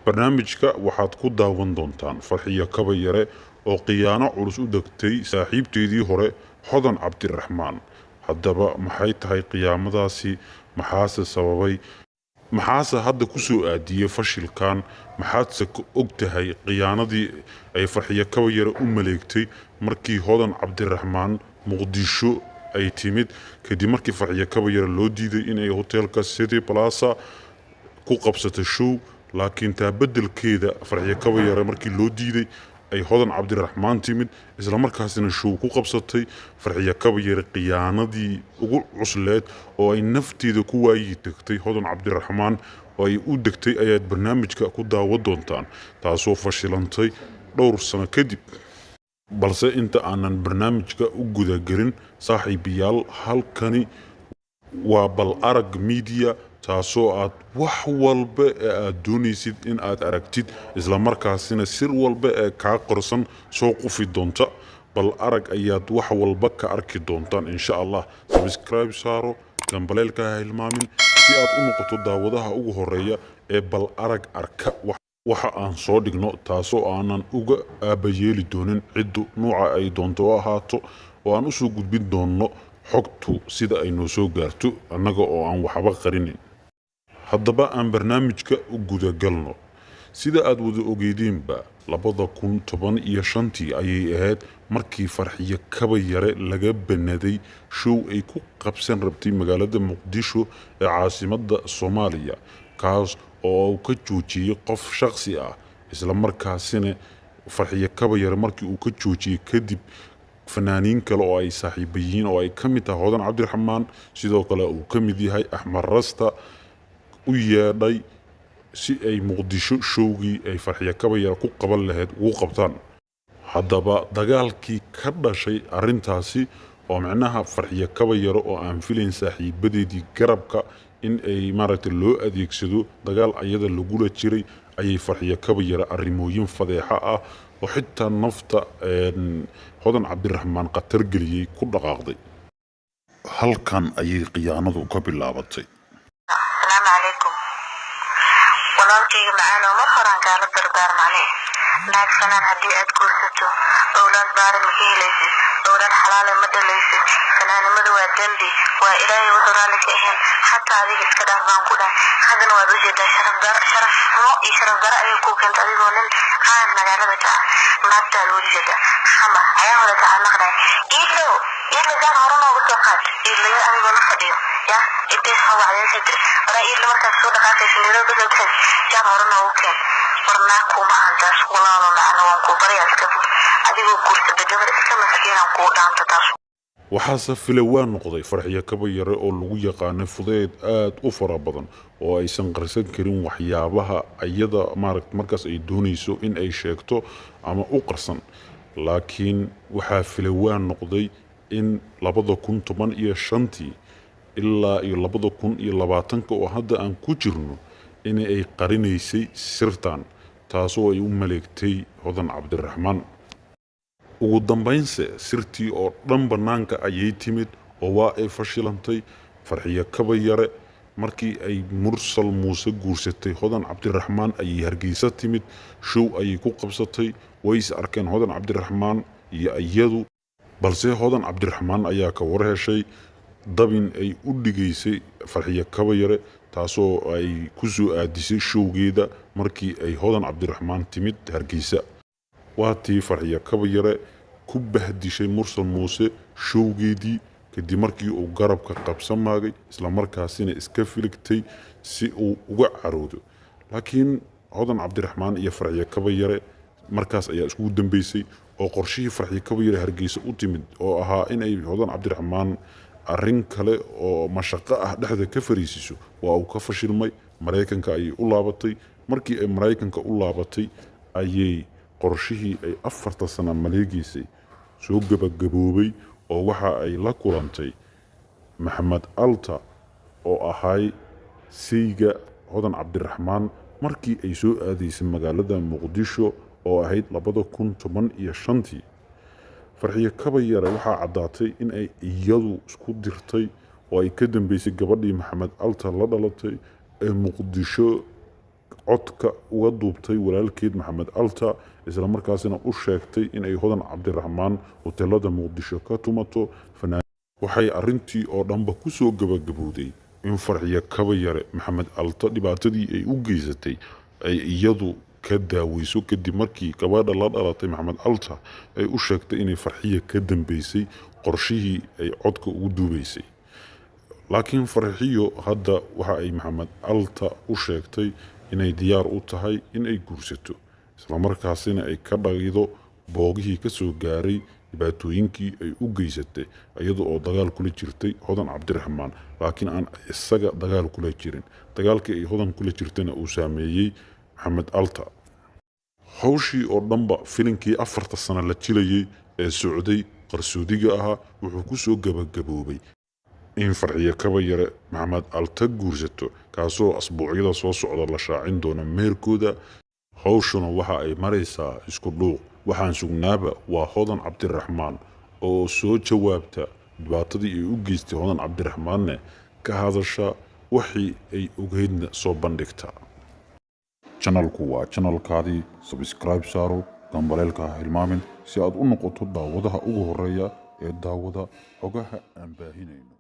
barnaamijka waxaad ku daawan doontaan Farxiyo Kaba Yare oo khiyaano culus u degtay saaxiibteedii hore Hodan Cabdiraxmaan. Haddaba maxay tahay qiyaamadaasi? Maxaase sababay? maxaase hadda ku soo aadiyay fashilkan? maxaadse ka og tahay khiyaanadii ay Farxiyo Kaba Yare u maleegtay markii Hodan Cabdiraxmaan Muqdisho ay timid kadib markii Farxiyo Kaba Yare loo diiday inay hotelka City Plaza ku qabsato show, laakiin taa beddelkeeda Farxiyo Kaba Yare markii loo diiday ay Hodan Cabdiraxmaan timid isla markaasina show ku qabsatay. Farxiyo Kaba Yare khiyaanadii ugu cusleed oo ay nafteeda ku waayi tagtay Hodan Cabdiraxmaan oo ay u degtay ayaad barnaamijka ku daawan doontaan, taasoo fashilantay dhowr sano kadib. balse inta aanan barnaamijka u gudagelin saaxiibayaal, halkani waa Bal Arag Media, taasoo aad wax walba ee aad doonaysid in aad aragtid isla markaasina sir walba ee kaa qorsan soo qufi doonta. Bal Arag ayaad wax walba ka arki doontaan insha Allah. Subscribe saaro, gambaleelka ha hilmaamin si aad u noqoto daawadaha ugu horeeya ee Bal Arag arka waxa aan soo dhigno, taasoo aanan uga aabayeeli doonin ciddu nuuca ay doonto oo ahaato, oo aan u soo gudbin doonno xogtu sida ay noo soo gaarto annaga oo aan waxba qarinin. haddaba aan barnaamijka u gudagalno. sida aad wada ogeydeenba 2015 ayay ahayd markii Farxiyo Kaba Yare laga banaday show ay ku qabsan rabtay magaalada Muqdisho ee caasimadda Soomaaliya, kaas oo uu ka joojiyay qof shakhsi ah. isla markaasina Farxiyo Kaba Yare markii uu ka joojiyay kadib fanaaniin kale oo ay saaxiibayiin oo ay ka mid tahay Hodan Cabdiraxmaan, sidoo kale uu ka mid yahay Axmed Rasta, u yeedhay si ay Muqdisho showgii ay Farxiyo Kaba Yare ku qaban lahayd ugu qabtaan. haddaba dagaalkii ka dhashay arrintaasi oo macnaha Farxiyo Kaba Yare oo aan filayn saaxiibadeedii garabka in ay maaragtay loo adeegsado dagaal ayada lagula jiray, ayay Farxiyo Kaba Yare arrimooyin fadeexa ah oo xitaa nafta Hodan Cabdiraxmaan khatar geliyay ku dhaqaaqday. halkan ayay khiyaanadu ka bilaabatay. السلام عليكم. walaalkayga macaan oo mar horaan kaala dardaarmane naag sanaan haddii aad guursato owlaad baari ma ka helaysid, owlaad xalaale ma dhalaysid. fanaanimadu waa dembi, waa ilaahay wuxuu raalli ka ahayn, xataa adiga iska dhaaf baan ku dhahay. haddana waad u jeedaa sharaf xumo iyo sharaf daro ayay kuu keentay adigoo nin caan magaalada ka ah. naagtaada weli jeedaa xama ayaa hore ka hadnaqday iidlow gaan hore noogu soo qaad iidlayo anigoo la fadhiyo ya intays hawacdaysa jir waraa iidla markaas soo dhaqaaqaysa nairobi soo tahay gaan hore noogu keen. warnaa kuma aantaas walaalo macana waan kuu baryaa iska fog adigoo guursada gabar iska maskiinaan kuu dhaanta taas. waxaase file waa noqday Farxiyo Kaba Yare oo lagu yaqaanay fudeed aad u fara badan oo aysan qarsan karin waxyaabaha ayada markaas ay doonayso in ay sheegto ama u qarsan. laakiin waxaa file waa noqday in 2015 ilaa 2020 oo hadda aan ku jirno in ay qarinaysay sirtan, taasoo ay u maleegtay Hodan Cabdiraxmaan. ugu dambaynse sirtii oo dhan bannaanka ayay timid oo waa ay fashilantay. Farxiyo Kaba Yare markii ay Mursal Muuse guursatay Hodan Cabdiraxmaan ayay Hargeysa timid, show ayay ku qabsatay, way is arkeen Hodan Cabdiraxmaan iyo iyadu, balse Hodan Cabdiraxmaan ayaa ka war heshay dabin ay u dhigaysay Farxiyo Kaba Yare, taasoo ay ku soo aadisay showgeeda markii ay Hodan Cabdiraxmaan timid Hargeysa. waatii Farxiyo Kaba Yare ku bahdishay Mursal Muuse showgeedii kadib markii uu garabka qabsamaagay isla markaasina iska filigtay si uu uga caroodo. laakiin Hodan Cabdiraxmaan iyo Farxiyo Kaba Yare markaas ayaa isku dambeysay oo qorshihii Farxiyo Kaba Yare Hargeysa u timid oo ahaa in ay Hodan Cabdiraxmaan arrin kale oo mashaqo ah dhexda ka fariisiso waa uu ka fashilmay. Mareykanka ayay u laabatay. markii ay Mareykanka u laabatay ayay qorshihii ay 4 sano maleegaysay soo gabagaboobay oo waxa ay la kulantay Maxamed Alta oo ahay sayga Hodan Cabdiraxmaan markii ay soo aadaysay magaalada Muqdisho oo ahayd 2015. Farxiyo Kaba Yare waxaa caddaatay in ay iyadu isku dirtay oo ay ka dambeysay gabadhii Maxamed Alta la dhalatay ee Muqdisho codka uga duubtay walaalkeed maxamed alta isla markaasina u sheegtay in ay hodan cabdiraxmaan hoteelada muqdisho ka tumato waxay arrintii oo dhanba ku soo gabagabowday in Farxiyo Kabayare maxamed alta dhibaatadii ay u geysatay ay iyadu ka daaweyso kadib markii gabadha la dhalatay maxamed alta ay u sheegtay inay Farxiyo ka dambeysay qorshihii ay codka ugu duubaysay laakiin Farxiyo hadda waxa ay maxamed alta u sheegtay inay diyaar u tahay in ay guursato isla markaasina ay ka dhagaydo boogihii ka soo gaaray dhibaatooyinkii ay u geysatay iyada oo dagaal kula jirtay hodan cabdiraxmaan laakiin aan isaga dagaal kula jirin dagaalkii ay hodan kula jirtayna uu saameeyey maxamed alta hawshii oo dhanba filinkii 4 sano la jilayay ee socday qarsoodiga ahaa wuxuu ku soo gabagaboobay in Farxiyo Kabayare maxamed alta guursato kaasoo asbuucyada soo socda la shaacin doona meerkooda hawshuna waxa ay maraysaa isku dhuuq waxaan sugnaaba waa hodan cabdiraxmaan oo soo jawaabta dhibaatadii ay u geystay hodan cabdiraxmaanne ka hadasha wixii ay ogeydna soo bandhigta channelku waa channelkaadii subscribe saaro gambaleelka ha hilmaamin si aad u noqoto daawadaha ugu horeeya ee daawada xogaha aan baahinayno